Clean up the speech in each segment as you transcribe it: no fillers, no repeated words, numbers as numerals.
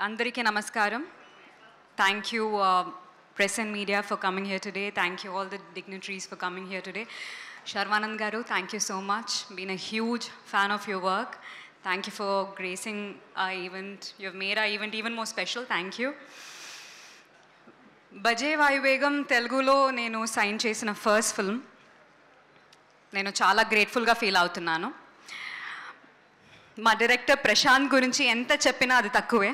Andariki namaskaram. Thank you, press and media, for coming here today. Thank you all the dignitaries for coming here today. Sharvanand Garu, thank you so much. Been a huge fan of your work. Thank you for gracing our event. You have made our event even more special. Thank you. Baje Vayuvegam Telugulo nenu sign chesina first film. నేను చాలా గ్రేట్ఫుల్గా feel అవుతున్నాను. మా director Prashanth గురించి ఎంత చెప్పినా అది తక్కువే.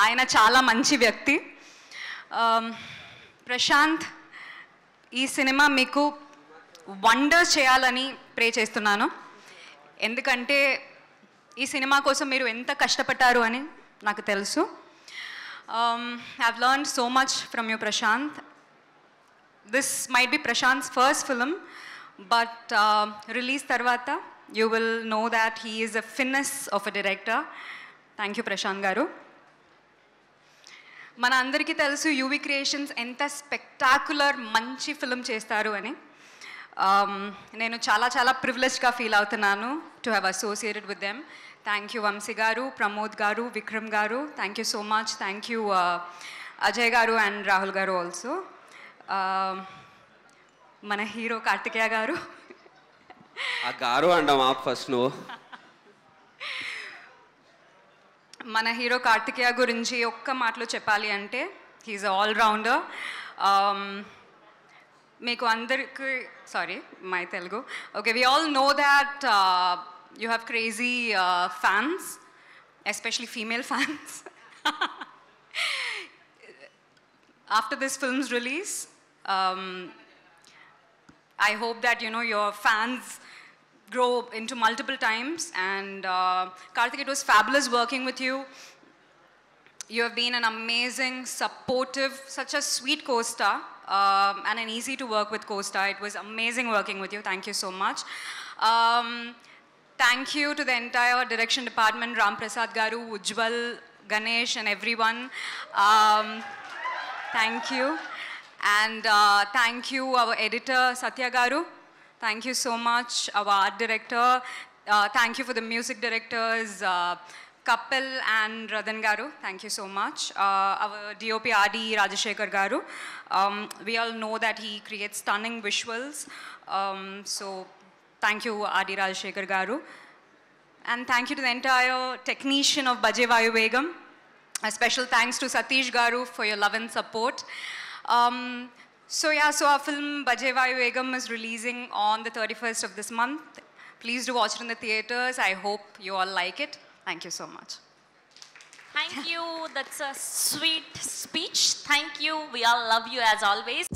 ఆయన చాలా మంచి వ్యక్తి. ప్రశాంత్, ఈ సినిమా మీకు వండర్స్ చేయాలని ప్రే చేస్తున్నాను. ఎందుకంటే ఈ సినిమా కోసం మీరు ఎంత కష్టపడ్డారు అని నాకు తెలుసు. I've learned so much from you, Prashanth. This might be Prashant's first film, but release tarvata, you will know that he is a finesse of a director. Thank you, Prashant Garu. Mana andariki telusu UV Creations enta spectacular manchi film chestaru ani. Nenu chala privileged ga feel avutunnanu to have associated with them. Thank you, Vamsi Garu, Pramod Garu, Vikram Garu. Thank you so much. Thank you, Ajay Garu and Rahul Garu also. మన hero Karthikeya గారు. ఆ గారు అంటాం ఆప్ first నువ్వు. మన hero Karthikeya గురించి ఒక్క మాటలో చెప్పాలి అంటే హీఈస్ ఆల్ రౌండర్. మీకు అందరికి sorry my Telugu. Okay, we all know that you have crazy fans, especially female fans. After this film's release, I hope that your fans grow into multiple times. And Karthik, it was fabulous working with you. You have been an amazing, supportive, such a sweet co-star, and an easy to work with co-star. It was amazing working with you. Thank you so much. Thank you to the entire direction department, Ram Prasad Garu, Ujjwal, Ganesh, and everyone. Thank you. And thank you, our editor, Satya Garu. Thank you so much, our art director. Thank you for the music directors, Kapil and Radhan Garu. Thank you so much. Our DOP RD, Rajashekar Garu. We all know that he creates stunning visuals. So thank you, RD Rajashekar Garu. And thank you to the entire technician of Baje Vayuvegam. A special thanks to Satish Garu for your love and support. So our film Baje Vayuvegam is releasing on the 31st of this month. Please do watch it in the theaters. I hope you all like it. Thank you so much. Thank you. That's a sweet speech. Thank you. We all love you as always.